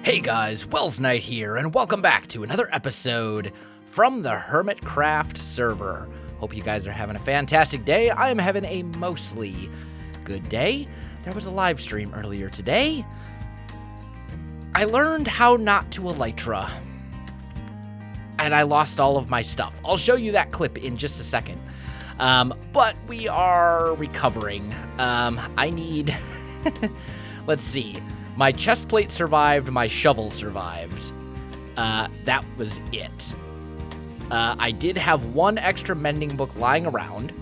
Hey guys, Welsknight here, and welcome back to another episode from the Hermitcraft server. Hope you guys are having a fantastic day. I am having a mostly good day. There was a live stream earlier today. I learned how not to elytra, and I lost all of my stuff. I'll show you that clip in just a second. But we are recovering. I need... Let's see. My chest plate survived, my shovel survived. That was it. I did have one extra mending book lying around.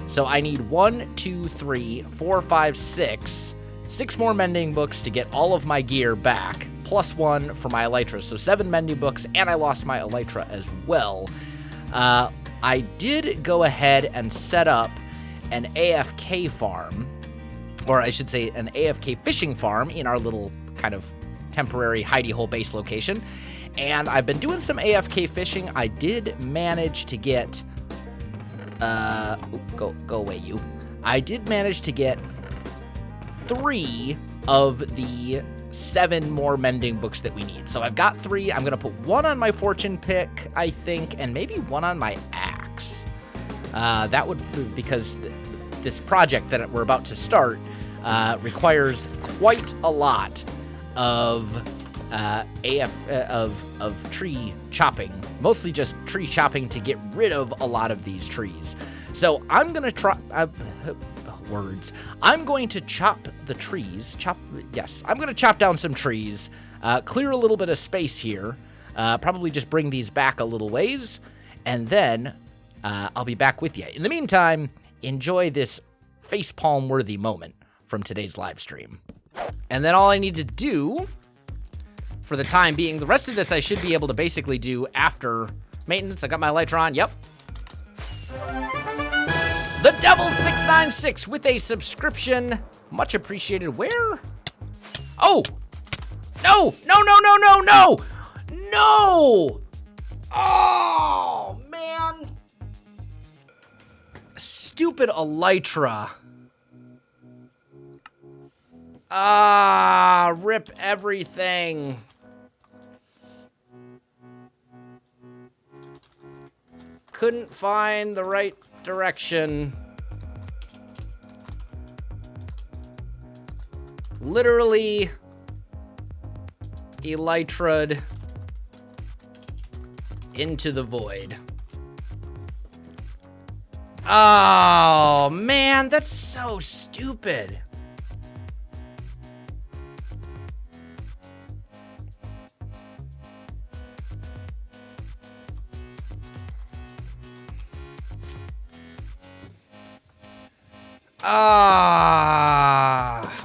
So I need 1, 2, 3, 4, 5, 6. 6 more mending books to get all of my gear back, plus 1 for my elytra. So 7 mending books, and I lost my elytra as well. I did go ahead and set up an AFK farm, or I should say an AFK fishing farm in our little kind of temporary hidey hole base location. And I've been doing some AFK fishing. I did manage to get, go away you. I did manage to get 3 of the 7 more mending books that we need. So I've got 3. I'm going to put 1 on my fortune pick, I think, and maybe 1 on my axe. That would, because this project that we're about to start requires quite a lot of of tree chopping, mostly just tree chopping to get rid of a lot of these trees. So I'm gonna try I'm going to chop the trees. I'm gonna chop down some trees, clear a little bit of space here, probably just bring these back a little ways, and then I'll be back with you. In the meantime, enjoy this facepalm worthy moment from today's live stream. And then all I need to do for the time being, the rest of this I should be able to basically do after maintenance. I got my elytra on. Yep. The Devil696 with a subscription. Much appreciated. Where? Oh! No! No! Oh, man. Stupid elytra. Rip everything. Couldn't find the right direction. Literally elytra'd into the void. Oh, man, that's so stupid.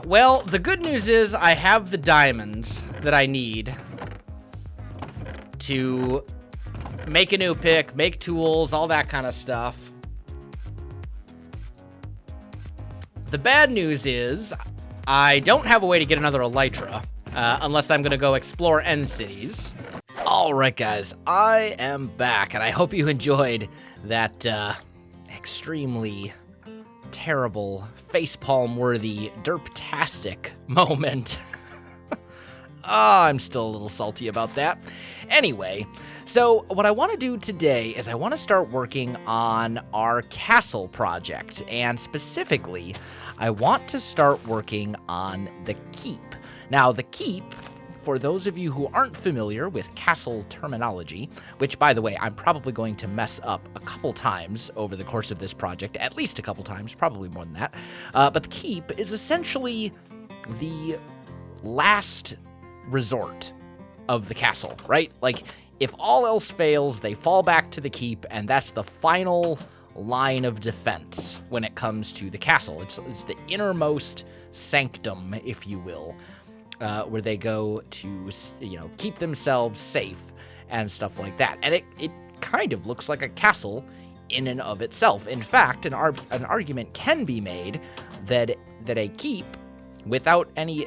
Well, the good news is I have the diamonds that I need to make a new pick, make tools, all that kind of stuff. The bad news is I don't have a way to get another elytra, unless I'm going to go explore end cities. All right, guys, I am back, and I hope you enjoyed that extremely terrible, facepalm-worthy, derptastic moment. I'm still a little salty about that. Anyway, so what I want to do today is I want to start working on our castle project, and specifically, I want to start working on the keep. Now, the keep, for those of you who aren't familiar with castle terminology, which, by the way, I'm probably going to mess up a couple times over the course of this project, at least a couple times, probably more than that, but the keep is essentially the last resort of the castle, right? Like, if all else fails, they fall back to the keep, and that's the final line of defense when it comes to the castle. It's the innermost sanctum, if you will. Where they go to, keep themselves safe and stuff like that. And it kind of looks like a castle in and of itself. In fact, an argument can be made that a keep, without any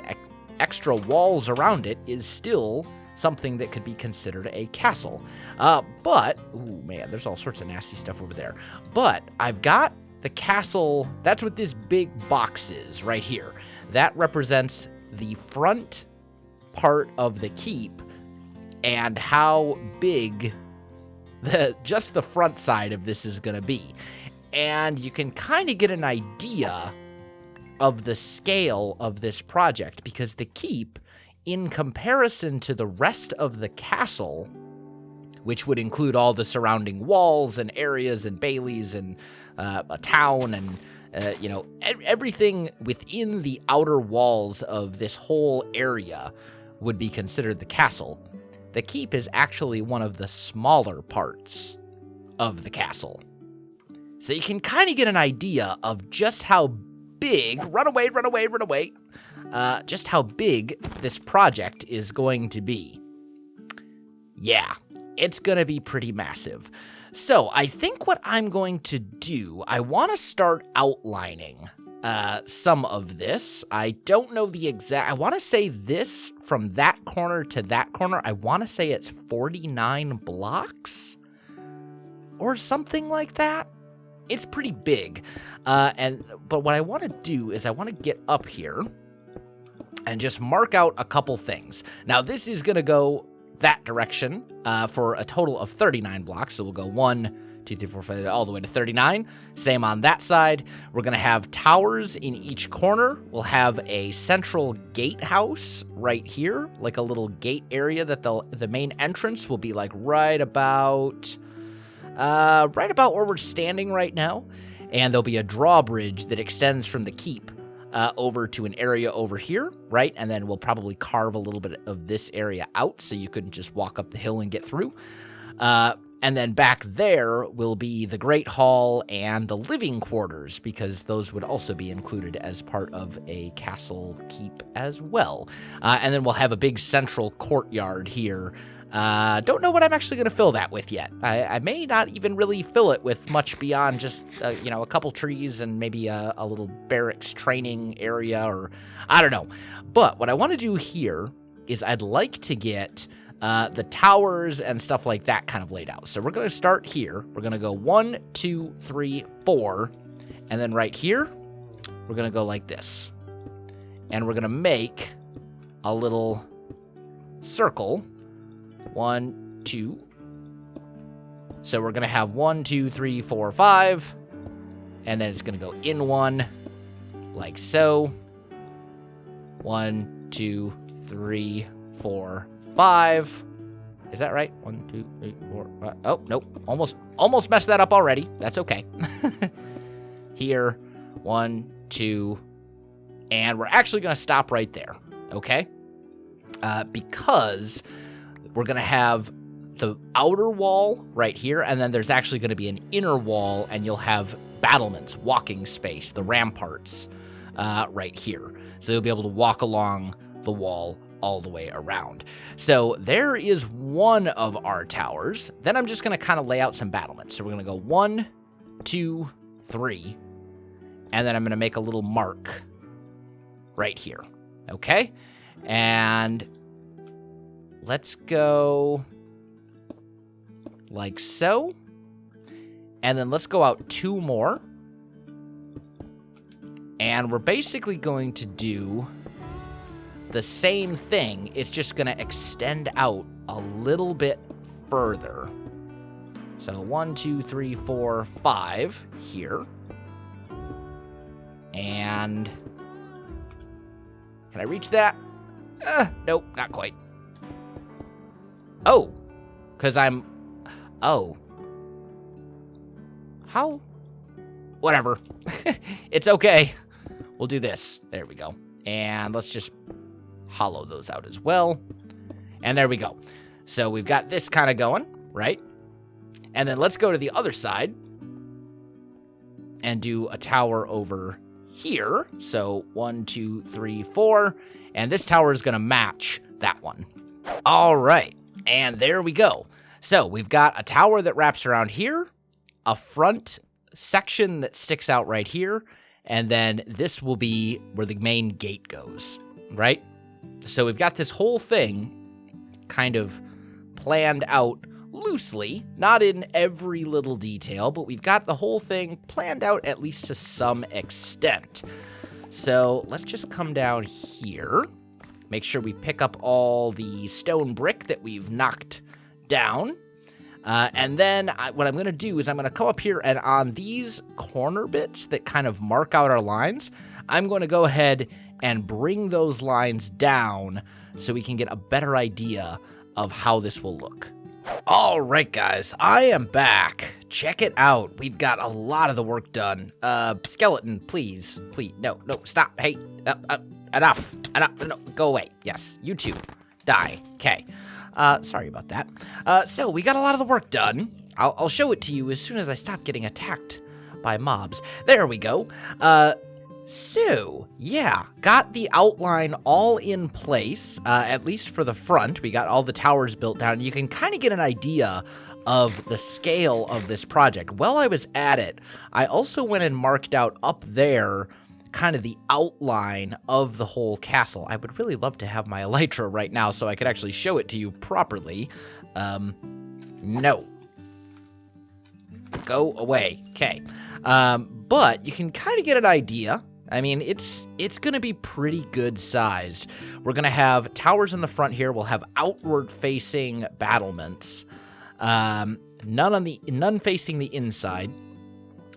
extra walls around it, is still something that could be considered a castle. But, ooh, man, there's all sorts of nasty stuff over there. But I've got the castle, that's what this big box is right here. That represents the front part of the keep and how big just the front side of this is going to be. And you can kind of get an idea of the scale of this project, because the keep, in comparison to the rest of the castle, which would include all the surrounding walls and areas and baileys and a town and everything within the outer walls of this whole area would be considered the castle. The keep is actually one of the smaller parts of the castle. So you can kind of get an idea of just how big, run away, just how big this project is going to be. Yeah, it's going to be pretty massive. So I think what I'm going to do, I want to start outlining some of this. I don't know the exact, I want to say this from that corner to that corner, I want to say it's 49 blocks or something like that. It's pretty big. But what I want to do is I want to get up here and just mark out a couple things. Now this is going to go that direction for a total of 39 blocks. So we'll go 1, 2, 3, 4, 5, all the way to 39. Same on that side. We're going to have towers in each corner. We'll have a central gatehouse right here, like a little gate area that the main entrance will be like right about where we're standing right now. And there'll be a drawbridge that extends from the keep over to an area over here, right? And then we'll probably carve a little bit of this area out so you couldn't just walk up the hill and get through. And then back there will be the Great Hall and the living quarters, because those would also be included as part of a castle keep as well. And then we'll have a big central courtyard here. Don't know what I'm actually going to fill that with yet. I may not even really fill it with much beyond just, a couple trees and maybe a little barracks training area, or I don't know. But what I want to do here is I'd like to get the towers and stuff like that kind of laid out. So we're going to start here. We're going to go 1, 2, 3, 4. And then right here, we're going to go like this. And we're going to make a little circle. 1, 2. So we're going to have 1, 2, 3, 4, 5. And then it's going to go in 1, like so. 1, 2, 3, 4, 5. Is that right? 1, 2, 3, 4, 5. Oh, nope. Almost messed that up already. That's okay. Here, 1, 2. And we're actually going to stop right there. Okay? Because we're going to have the outer wall right here, and then there's actually going to be an inner wall, and you'll have battlements, walking space, the ramparts right here. So you'll be able to walk along the wall all the way around. So there is one of our towers. Then I'm just going to kind of lay out some battlements. So we're going to go 1, 2, 3, and then I'm going to make a little mark right here. Okay? And let's go like so. And then let's go out 2 more. And we're basically going to do the same thing. It's just going to extend out a little bit further. So 1, 2, 3, 4, 5 here. And can I reach that? Nope, not quite. Oh, because oh. How? Whatever. It's okay. We'll do this. There we go. And let's just hollow those out as well. And there we go. So we've got this kind of going, right? And then let's go to the other side and do a tower over here. So 1, 2, 3, 4. And this tower is going to match that one. All right. And there we go. So we've got a tower that wraps around here, a front section that sticks out right here, and then this will be where the main gate goes, right? So we've got this whole thing kind of planned out loosely, not in every little detail, but we've got the whole thing planned out at least to some extent. So let's just come down here make sure we pick up all the stone brick that we've knocked down. And then what I'm going to do is I'm going to come up here, and on these corner bits that kind of mark out our lines, I'm going to go ahead and bring those lines down so we can get a better idea of how this will look. All right, guys, I am back. Check it out. We've got a lot of the work done. Skeleton, please, no, stop. Hey, enough, no, go away. Yes, you two, die. Okay. Sorry about that. So we got a lot of the work done. I'll show it to you as soon as I stop getting attacked by mobs. There we go. So, yeah, got the outline all in place, at least for the front. We got all the towers built down. You can kind of get an idea of the scale of this project. While I was at it, I also went and marked out up there kind of the outline of the whole castle. I would really love to have my elytra right now so I could actually show it to you properly. No. Go away. Okay. But you can kind of get an idea. I mean, it's going to be pretty good sized. We're going to have towers in the front here. We'll have outward facing battlements. None facing the inside.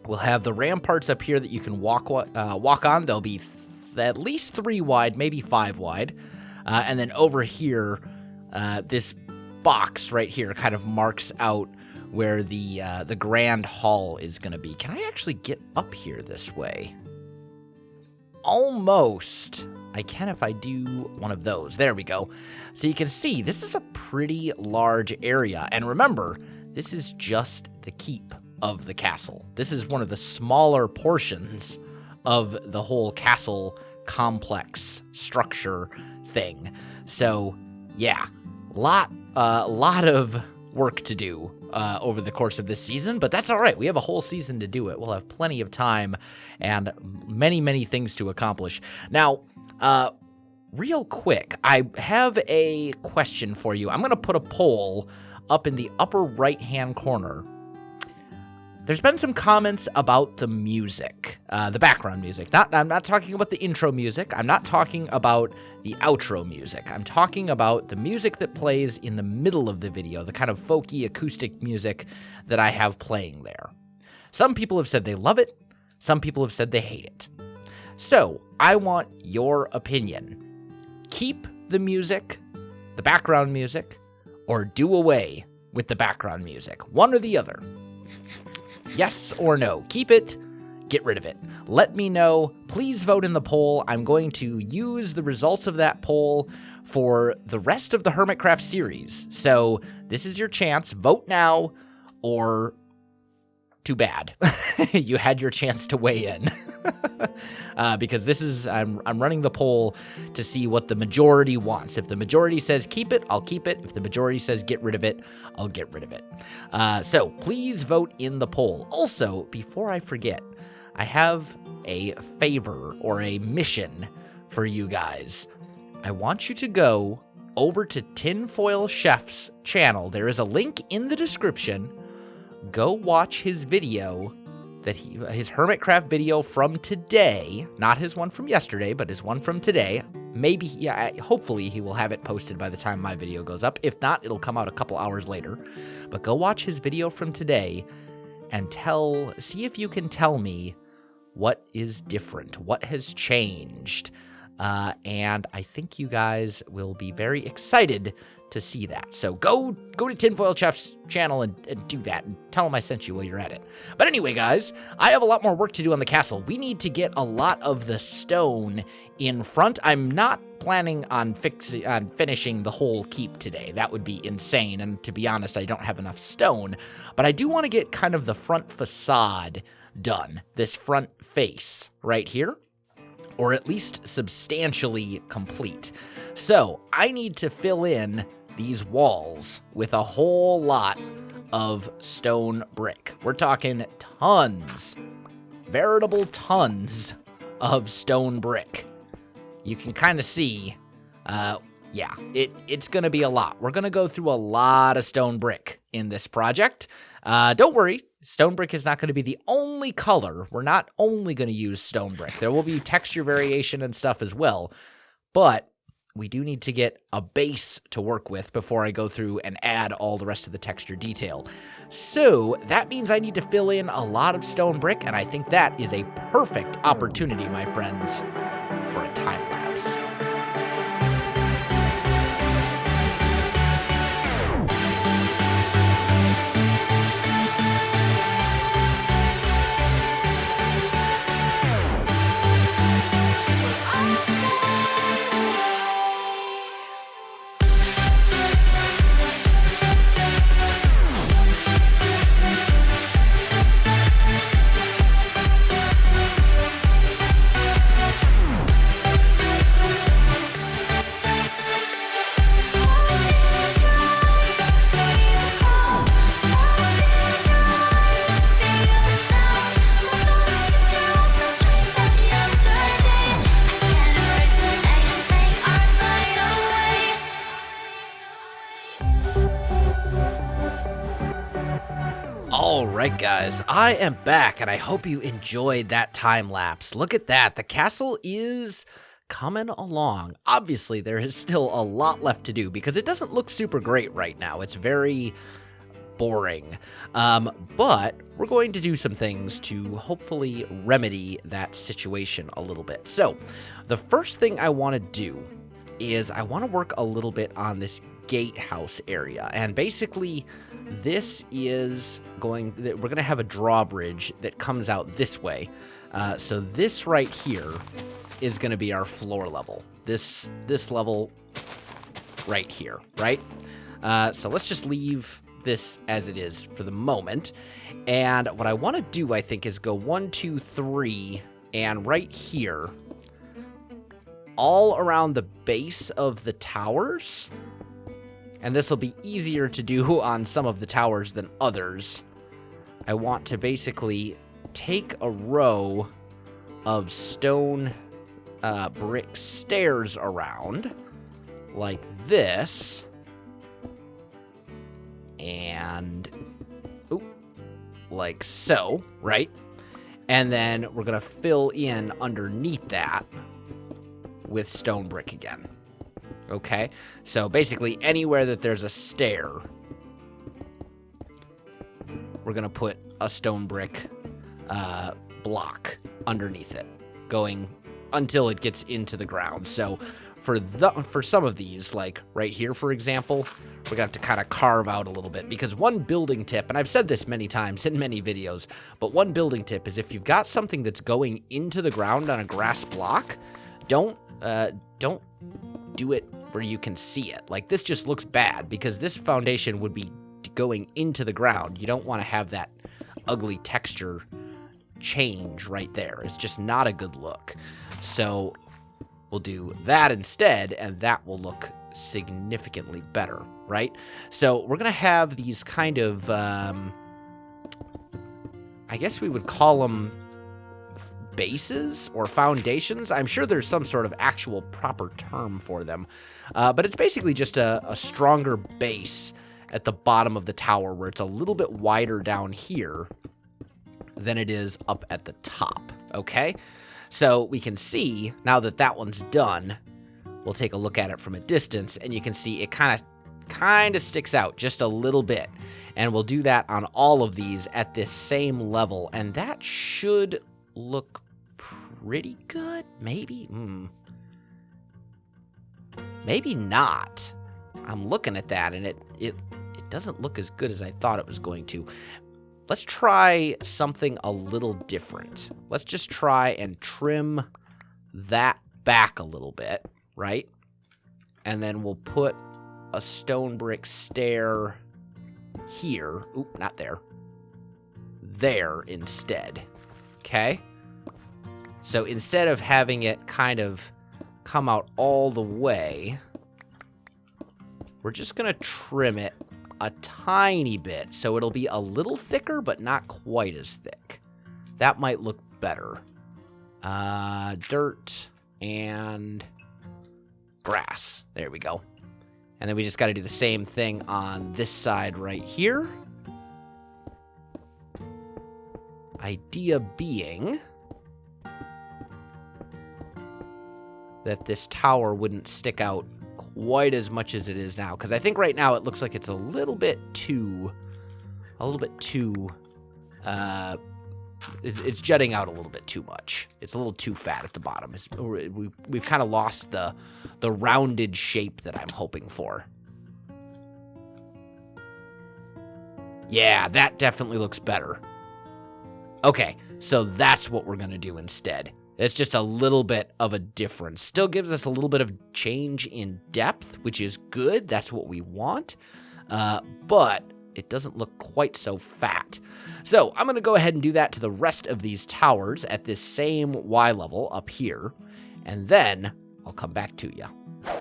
We'll have the ramparts up here that you can walk on. They'll be at least 3 wide, maybe 5 wide. And then over here, this box right here kind of marks out where the grand hall is going to be. Can I actually get up here this way? Almost. I can if I do one of those. There we go. So you can see this is a pretty large area. And remember, this is just the keep of the castle. This is one of the smaller portions of the whole castle complex structure thing. So yeah, lot of work to do over the course of this season, but that's all right. We have a whole season to do it. We'll have plenty of time and many things to accomplish. Now, real quick, I have a question for you. I'm going to put a poll up in the upper right-hand corner. There's been some comments about the music, the background music. I'm not talking about the intro music. I'm not talking about the outro music. I'm talking about the music that plays in the middle of the video, the kind of folky acoustic music that I have playing there. Some people have said they love it. Some people have said they hate it. So I want your opinion. Keep the music, the background music, or do away with the background music. One or the other. Yes or no? Keep it, get rid of it. Let me know. Please vote in the poll. I'm going to use the results of that poll for the rest of the Hermitcraft series. So this is your chance. Vote now, or too bad. You had your chance to weigh in. Because this is, I'm running the poll to see what the majority wants. If the majority says keep it, I'll keep it. If the majority says get rid of it, I'll get rid of it. So please vote in the poll. Also, before I forget, I have a favor or a mission for you guys. I want you to go over to Tinfoil Chef's channel. There is a link in the description. Go watch his video, his Hermitcraft video from today, not his one from yesterday, but his one from today. Maybe, yeah, hopefully he will have it posted by the time my video goes up. If not, it'll come out a couple hours later. But go watch his video from today and see if you can tell me what is different, what has changed. And I think you guys will be very excited to see that. So go to Tinfoil Chef's channel and do that, and tell him I sent you while you're at it. But anyway, guys, I have a lot more work to do on the castle. We need to get a lot of the stone in front. I'm not planning on finishing the whole keep today. That would be insane, and to be honest, I don't have enough stone. But I do want to get kind of the front facade done, this front face right here, or at least substantially complete. So I need to fill in these walls with a whole lot of stone brick. We're talking tons, veritable tons of stone brick. You can kind of see, yeah, it's going to be a lot. We're going to go through a lot of stone brick in this project. Don't worry, stone brick is not going to be the only color. We're not only going to use stone brick. There will be texture variation and stuff as well, but we do need to get a base to work with before I go through and add all the rest of the texture detail. So that means I need to fill in a lot of stone brick, and I think that is a perfect opportunity, my friends, for a time lapse. Alright guys, I am back and I hope you enjoyed that time lapse. Look at that, the castle is coming along. Obviously there is still a lot left to do because it doesn't look super great right now. It's very boring, but we're going to do some things to hopefully remedy that situation a little bit. So the first thing I want to do is I want to work a little bit on this gatehouse area, and basically this is we're going to have a drawbridge that comes out this way. So this right here is going to be our floor level. This level right here, right? So let's just leave this as it is for the moment. And what I want to do, I think, is go 1, 2, 3, and right here, all around the base of the towers. And this will be easier to do on some of the towers than others. I want to basically take a row of stone brick stairs around like this. And like so, right? And then we're going to fill in underneath that with stone brick again. Okay, so basically anywhere that there's a stair, we're going to put a stone brick block underneath it, going until it gets into the ground. So for some of these, like right here, for example, we're going to have to kind of carve out a little bit, because one building tip, and I've said this many times in many videos, but one building tip is if you've got something that's going into the ground on a grass block, don't do it where you can see it. Like, this just looks bad because this foundation would be going into the ground. You don't want to have that ugly texture change right there. It's just not a good look. So we'll do that instead, and that will look significantly better, right? So we're going to have these kind of, I guess we would call them bases or foundations. I'm sure there's some sort of actual proper term for them, but it's basically just a stronger base at the bottom of the tower where it's a little bit wider down here than it is up at the top, okay? So we can see, now that that one's done, we'll take a look at it from a distance, and you can see it kind of sticks out just a little bit. And we'll do that on all of these at this same level, and that should look pretty good, maybe? Maybe not. I'm looking at that, and it doesn't look as good as I thought it was going to. Let's try something a little different. Let's just try and trim that back a little bit, right? And then we'll put a stone brick stair here. Oop, not there. There instead. Okay? So instead of having it kind of come out all the way, we're just going to trim it a tiny bit so it'll be a little thicker but not quite as thick. That might look better. Dirt and grass. There we go. And then we just got to do the same thing on this side right here. Idea being, that this tower wouldn't stick out quite as much as it is now. Because I think right now it looks like it's a little bit too, it's jutting out a little bit too much. It's a little too fat at the bottom. We've kind of lost the rounded shape that I'm hoping for. Yeah, that definitely looks better. Okay, so that's what we're going to do instead. It's just a little bit of a difference. Still gives us a little bit of change in depth, which is good. That's what we want. But it doesn't look quite so fat. So I'm going to go ahead and do that to the rest of these towers at this same Y level up here. And then I'll come back to you.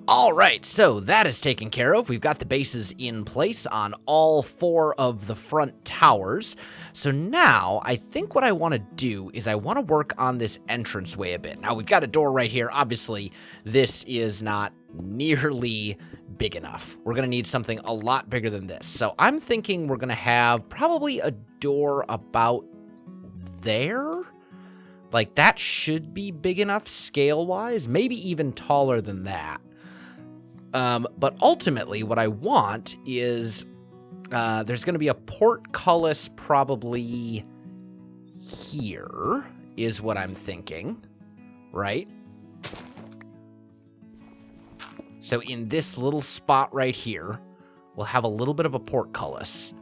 All right, so that is taken care of. We've got the bases in place on all 4 of the front towers. So now I think what I want to do is I want to work on this entranceway a bit. Now we've got a door right here. Obviously, this is not nearly big enough. We're going to need something a lot bigger than this. So I'm thinking we're going to have probably a door about there. Like that should be big enough scale-wise, maybe even taller than that. But ultimately, what I want is there's going to be a portcullis probably here, is what I'm thinking, right? So in this little spot right here, we'll have a little bit of a portcullis.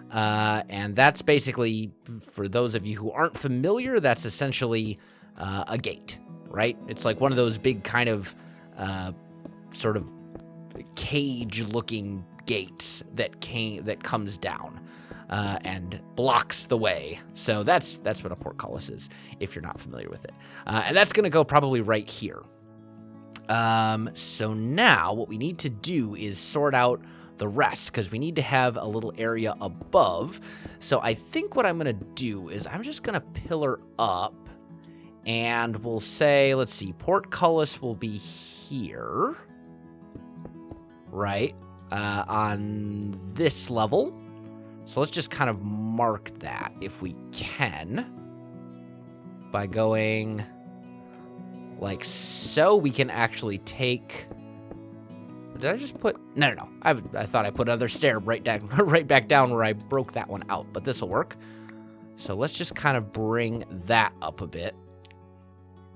And that's basically, for those of you who aren't familiar, that's essentially a gate, right? It's like one of those big kind of sort of cage-looking gates that comes down and blocks the way. So that's what a portcullis is, if you're not familiar with it. And that's going to go probably right here. So now what we need to do is sort out the rest, because we need to have a little area above. So I think what I'm going to do is I'm just going to pillar up, and we'll say, let's see, portcullis will be here, right, on this level. So let's just kind of mark that if we can by going like so. We can actually take... Did I just put... No. I thought I put another stair right back down where I broke that one out, but this will work. So let's just kind of bring that up a bit.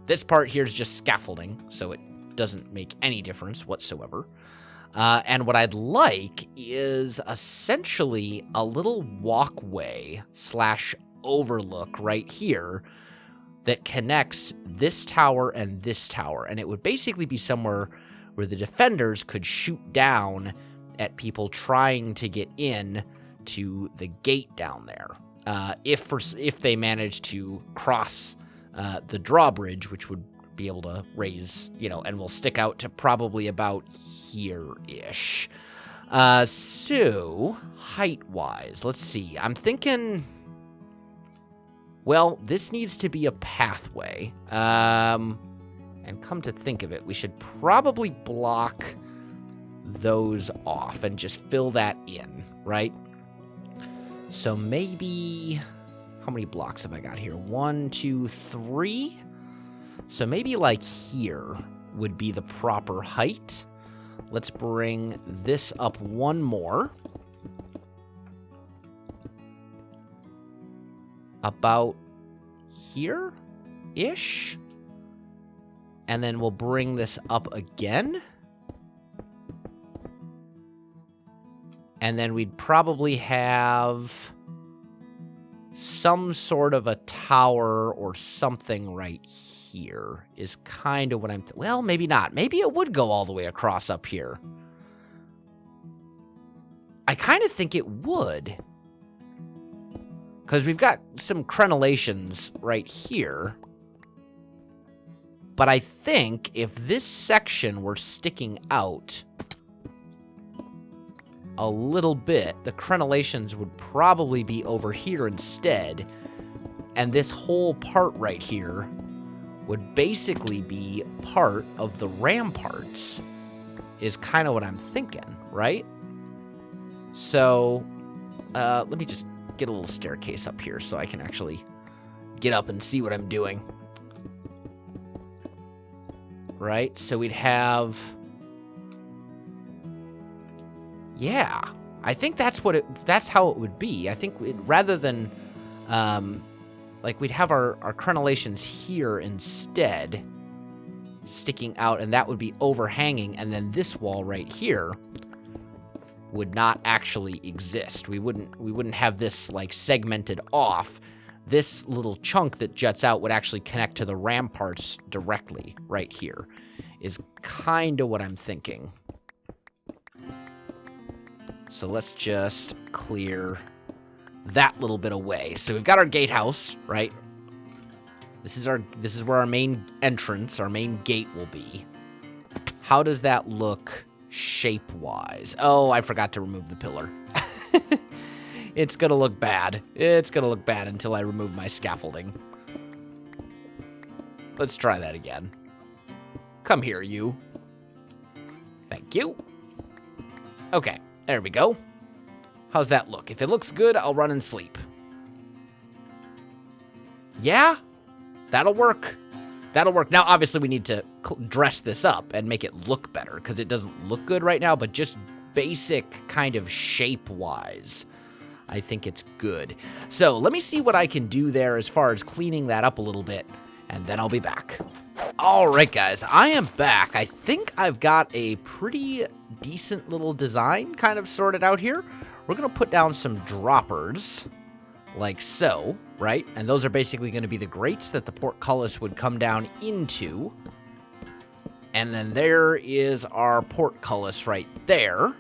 This part here is just scaffolding, so it doesn't make any difference whatsoever. And what I'd like is essentially a little walkway / overlook right here that connects this tower and this tower. And it would basically be somewhere where the defenders could shoot down at people trying to get in to the gate down there. If they manage to cross the drawbridge, which would be able to raise, and will stick out to probably about here-ish. So, height-wise, let's see. I'm thinking, well, this needs to be a pathway. And come to think of it, we should probably block those off and just fill that in, right? So maybe, how many blocks have I got here? 1, 2, 3. So maybe like here would be the proper height. Let's bring this up one more. About here-ish. And then we'll bring this up again. And then we'd probably have some sort of a tower or something right here is kind of what I'm... well, maybe not. Maybe it would go all the way across up here. I kind of think it would. Because we've got some crenellations right here. But I think if this section were sticking out a little bit, the crenellations would probably be over here instead. And this whole part right here would basically be part of the ramparts, is kind of what I'm thinking, right? So, let me just get a little staircase up here so I can actually get up and see what I'm doing. right? So we'd have... Yeah, I think that's how it would be. I think rather than, like, we'd have our crenellations here instead, sticking out, and that would be overhanging, and then this wall right here would not actually exist. We wouldn't have this, like, segmented off. This little chunk that juts out would actually connect to the ramparts directly right here, is kind of what I'm thinking. So let's just clear that little bit away. So we've got our gatehouse, right? This is where our main entrance, our main gate will be. How does that look shape-wise? Oh, I forgot to remove the pillar. It's gonna look bad. It's gonna look bad until I remove my scaffolding. Let's try that again. Come here, you. Thank you. Okay. There we go. How's that look? If it looks good, I'll run and sleep. Yeah, that'll work. That'll work. Now, obviously, we need to dress this up and make it look better because it doesn't look good right now, but just basic kind of shape-wise, I think it's good. So let me see what I can do there as far as cleaning that up a little bit, and then I'll be back. All right, guys, I am back. I think I've got a pretty decent little design kind of sorted out here. We're going to put down some droppers like so, right? And those are basically going to be the grates that the portcullis would come down into. And then there is our portcullis right there,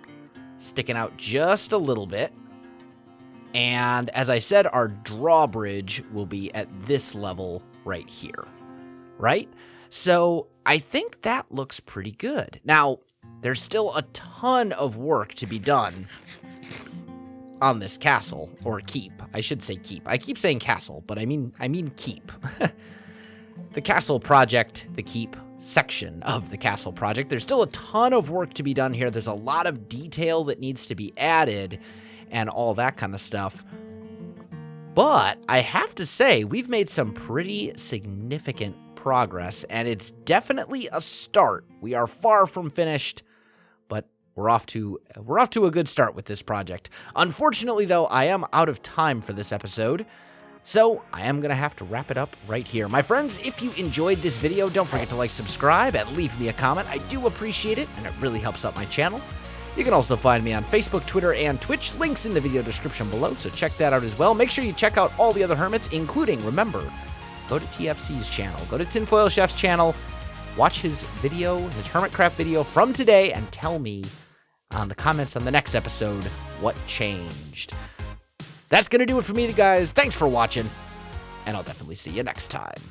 sticking out just a little bit. And as I said, our drawbridge will be at this level right here, right? So I think that looks pretty good. Now, there's still a ton of work to be done on this castle, or keep. I should say keep. I keep saying castle, but I mean keep. The castle project, the keep section of the castle project. There's still a ton of work to be done here. There's a lot of detail that needs to be added and all that kind of stuff. But I have to say, we've made some pretty significant progress, and it's definitely a start. We are far from finished, but we're off to a good start with this project. Unfortunately, though, I am out of time for this episode, so I am going to have to wrap it up right here. My friends, if you enjoyed this video, don't forget to like, subscribe, and leave me a comment. I do appreciate it, and it really helps out my channel. You can also find me on Facebook, Twitter, and Twitch. Links in the video description below, so check that out as well. Make sure you check out all the other hermits, including, remember, go to TFC's channel, go to Tinfoil Chef's channel, watch his video, his Hermitcraft video from today, and tell me on the comments on the next episode what changed. That's going to do it for me, guys. Thanks for watching, and I'll definitely see you next time.